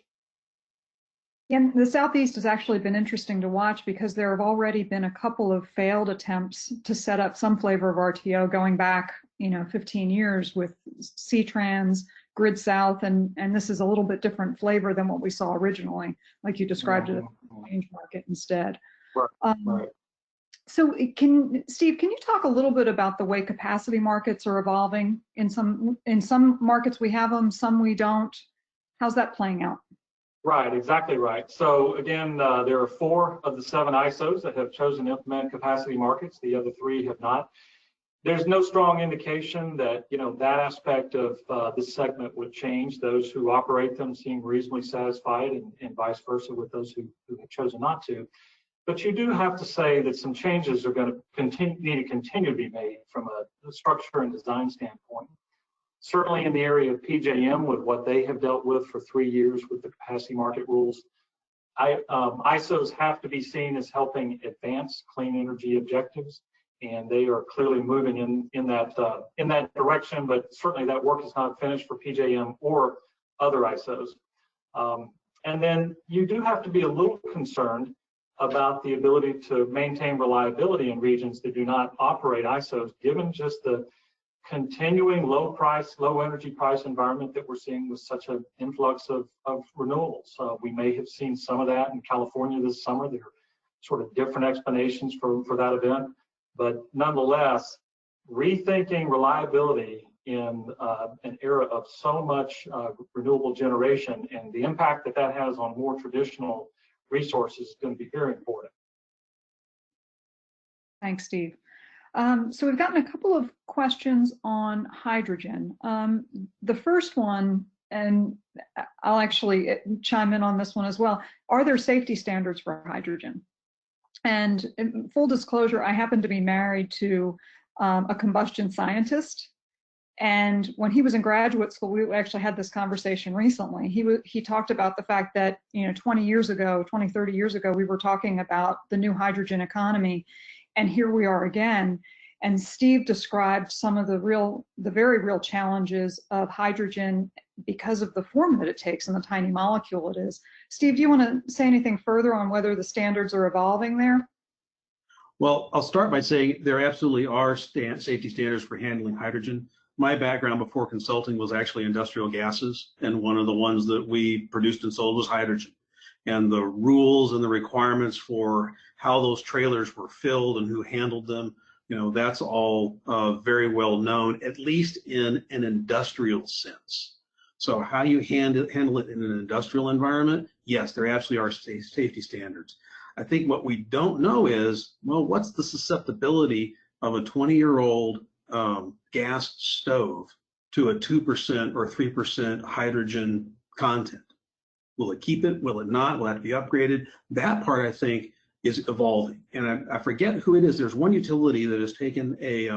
And the Southeast has actually been interesting to watch because there have already been a couple of failed attempts to set up some flavor of RTO going back, you know, 15 years with C-Trans, Grid South, and this is a little bit different flavor than what we saw originally, like you described it as a exchange market instead. Right. So Steve, can you talk a little bit about the way capacity markets are evolving? In some markets we have them, some we don't. How's that playing out? Right, exactly right. So again, there are 4 of the 7 ISOs that have chosen to implement capacity markets. The other 3 have not. There's no strong indication that, you know, that aspect of this segment would change. Those who operate them seem reasonably satisfied, and vice versa with those who have chosen not to. But you do have to say that some changes are going to need to continue to be made from a structure and design standpoint. Certainly in the area of PJM, with what they have dealt with for 3 years with the capacity market rules, ISOs have to be seen as helping advance clean energy objectives, and they are clearly moving in that direction. But certainly that work is not finished for PJM or other ISOs. And then you do have to be a little concerned about the ability to maintain reliability in regions that do not operate ISOs, given just the continuing low energy price environment that we're seeing with such an influx of renewables. We may have seen some of that in California this summer. There are sort of different explanations for that event, but nonetheless, rethinking reliability in an era of so much renewable generation and the impact that that has on more traditional resources is going to be very important. Thanks, Steve. So we've gotten a couple of questions on hydrogen. The first one, and I'll actually chime in on this one as well, are there safety standards for hydrogen? And in full disclosure, I happen to be married to a combustion scientist. And when he was in graduate school, we actually had this conversation recently. He talked about the fact that, you know, 20 years ago, 20, 30 years ago, we were talking about the new hydrogen economy. And here we are again. And Steve described some of the very real challenges of hydrogen because of the form that it takes and the tiny molecule it is. Steve, do you want to say anything further on whether the standards are evolving there? Well, I'll start by saying there absolutely are safety standards for handling hydrogen. My background before consulting was actually industrial gases, and one of the ones that we produced and sold was hydrogen. And the rules and the requirements for how those trailers were filled and who handled them, you know, that's all very well known, at least in an industrial sense. So how you handle it in an industrial environment, yes, there absolutely are safety standards. I think what we don't know is, well, what's the susceptibility of a 20-year-old gas stove to a 2% or 3% hydrogen content? Will it keep it? Will it not? Will it have to be upgraded? That part, I think, is evolving. And I forget who it is. There's one utility that has taken a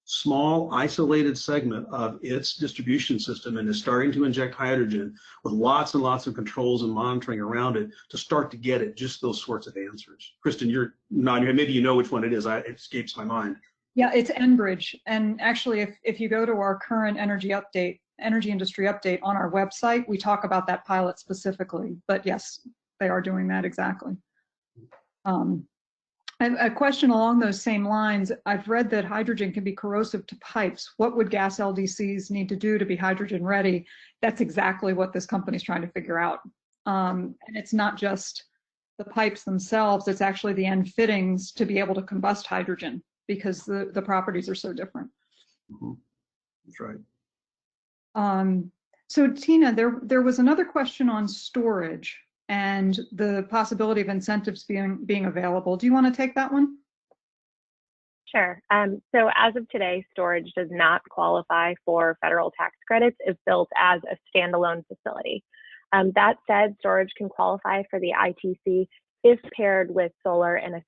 small isolated segment of its distribution system and is starting to inject hydrogen with lots and lots of controls and monitoring around it to start to get it just those sorts of answers. Kristen, you're nodding your head. Maybe you know which one it is. It escapes my mind. Yeah, it's Enbridge. And actually, if you go to our current energy industry update on our website, we talk about that pilot specifically. But yes, they are doing that exactly. A question along those same lines, I've read that hydrogen can be corrosive to pipes. What would gas LDCs need to do to be hydrogen ready? That's exactly what this company is trying to figure out. And it's not just the pipes themselves, it's actually the end fittings to be able to combust hydrogen because the properties are so different. Mm-hmm. That's right. So Tina, there was another question on storage and the possibility of incentives being available. Do you want to take that one? Sure. So as of today, storage does not qualify for federal tax credits if built as a standalone facility. That said, storage can qualify for the ITC if paired with solar and a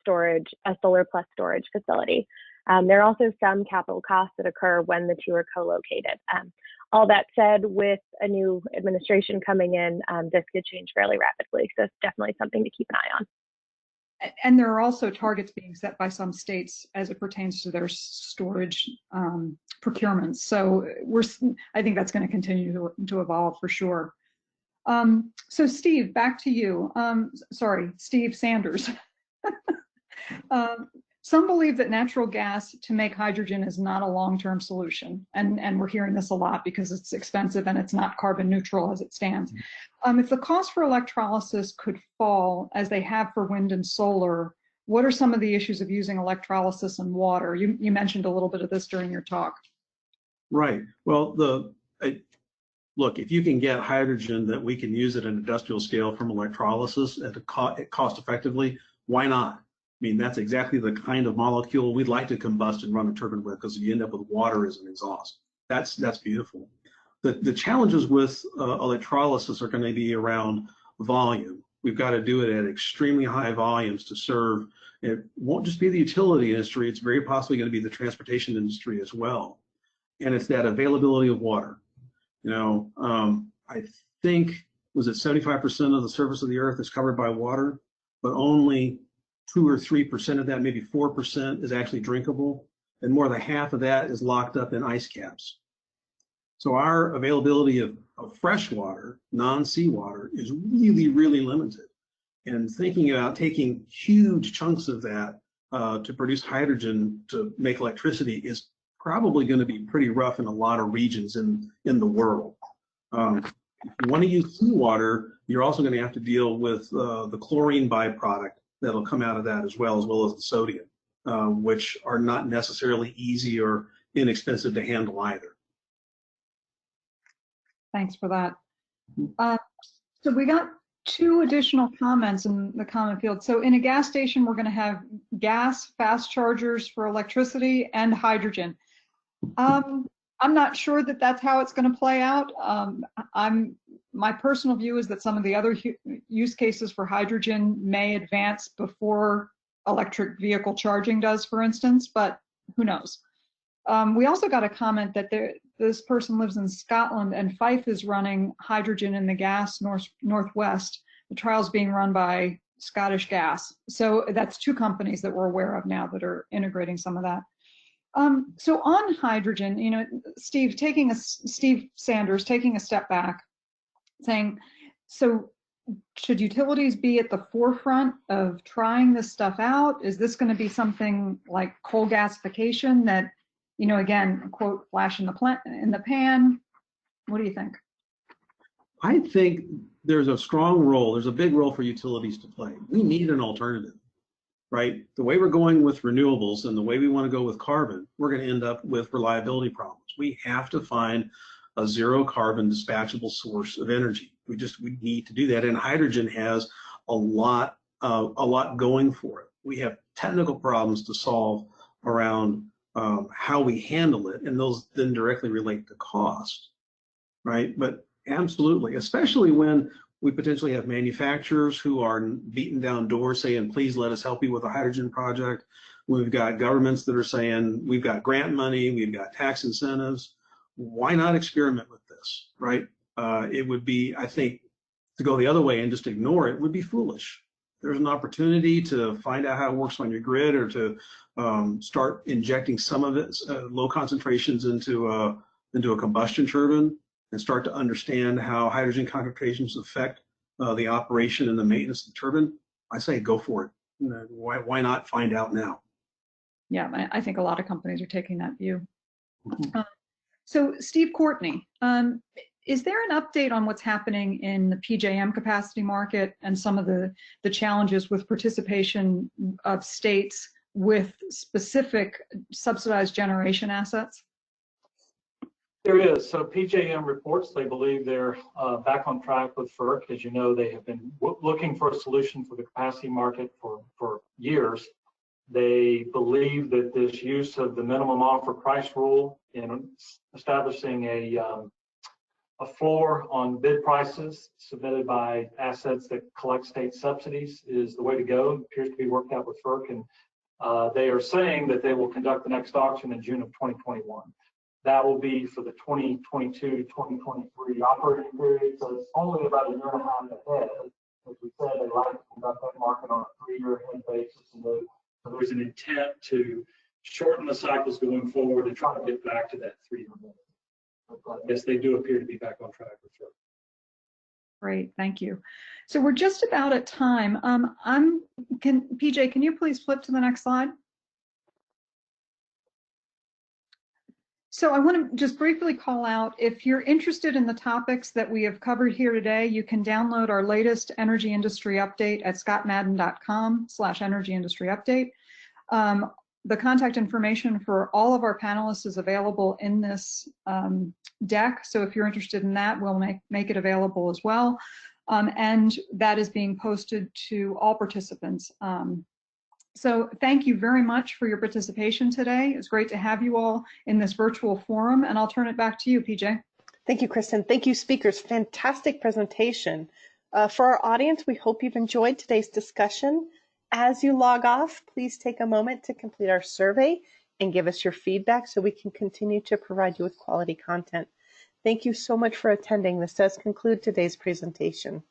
solar plus storage facility. There are also some capital costs that occur when the two are co-located. All that said, with a new administration coming in, this could change fairly rapidly. So it's definitely something to keep an eye on. And there are also targets being set by some states as it pertains to their storage procurements. So I think that's going to continue to evolve for sure. So Steve, back to you. Sorry, Steve Sanders. Some believe that natural gas to make hydrogen is not a long-term solution. And we're hearing this a lot because it's expensive and it's not carbon neutral as it stands. If the cost for electrolysis could fall as they have for wind and solar, what are some of the issues of using electrolysis and water? You mentioned a little bit of this during your talk. Right. Well, look, if you can get hydrogen that we can use at an industrial scale from electrolysis at cost effectively, why not? I mean, that's exactly the kind of molecule we'd like to combust and run a turbine with, because you end up with water as an exhaust. That's beautiful. The challenges with electrolysis are going to be around volume. We've got to do it at extremely high volumes to serve. It won't just be the utility industry. It's very possibly going to be the transportation industry as well. And it's that availability of water. You know, I think, was it 75% of the surface of the earth is covered by water, but only 2 or 3% of that, maybe 4% is actually drinkable, and more than half of that is locked up in ice caps. So our availability of fresh water, non-seawater, is really, really limited. And thinking about taking huge chunks of that to produce hydrogen to make electricity is probably going to be pretty rough in a lot of regions in the world. If you want to use seawater, you're also going to have to deal with the chlorine byproduct that'll come out of that as well as the sodium, which are not necessarily easy or inexpensive to handle either. Thanks for that. So we got 2 additional comments in the comment field. So in a gas station, we're going to have gas, fast chargers for electricity, and hydrogen. I'm not sure that that's how it's going to play out. My personal view is that some of the other use cases for hydrogen may advance before electric vehicle charging does, for instance, but who knows? We also got a comment that this person lives in Scotland and Fife is running hydrogen in the gas northwest. The trial's being run by Scottish Gas. So that's 2 companies that we're aware of now that are integrating some of that. So on hydrogen, you know, Steve Sanders taking a step back, saying, so should utilities be at the forefront of trying this stuff out? Is this going to be something like coal gasification that, you know, again, quote, flash in the pan? What do you think? I think there's a strong role, there's a big role for utilities to play. We need an alternative, right? The way we're going with renewables and the way we want to go with carbon, we're going to end up with reliability problems. We have to find a zero carbon dispatchable source of energy. We need to do that. And hydrogen has a lot going for it. We have technical problems to solve around how we handle it, and those then directly relate to cost, right? But absolutely, especially when We potentially have manufacturers who are beating down doors saying, please let us help you with a hydrogen project. We've got governments that are saying, we've got grant money, we've got tax incentives. Why not experiment with this, right? It would be, I think, to go the other way and just ignore it would be foolish. There's an opportunity to find out how it works on your grid, or to start injecting some of it, low concentrations into a combustion turbine, and start to understand how hydrogen concentrations affect the operation and the maintenance of the turbine. I say go for it. Why not find out now? Yeah, I think a lot of companies are taking that view. Mm-hmm. So Steve Courtney, is there an update on what's happening in the PJM capacity market and some of the challenges with participation of states with specific subsidized generation assets? There is. So PJM reports they believe they're back on track with FERC. As you know, they have been looking for a solution for the capacity market for years. They believe that this use of the minimum offer price rule in establishing a floor on bid prices submitted by assets that collect state subsidies is the way to go. It appears to be worked out with FERC, and they are saying that they will conduct the next auction in June of 2021. That will be for the 2022-2023 operating period, so it's only about a year and a half ahead. As we said, they like to conduct that market on a 3-year ahead basis, and so there's an intent to shorten the cycles going forward and try to get back to that 3-year limit. Yes, they do appear to be back on track with FERC. Great, thank you. So we're just about at time. PJ, can you please flip to the next slide? So I want to just briefly call out, if you're interested in the topics that we have covered here today, you can download our latest energy industry update at scottmadden.com/energy industry update. The contact information for all of our panelists is available in this deck. So if you're interested in that, we'll make it available as well. And that is being posted to all participants. So thank you very much for your participation today. It's great to have you all in this virtual forum, and I'll turn it back to you, PJ. Thank you, Kristen. Thank you, speakers. Fantastic presentation. For our audience, we hope you've enjoyed today's discussion. As you log off, please take a moment to complete our survey and give us your feedback so we can continue to provide you with quality content. Thank you so much for attending. This does conclude today's presentation.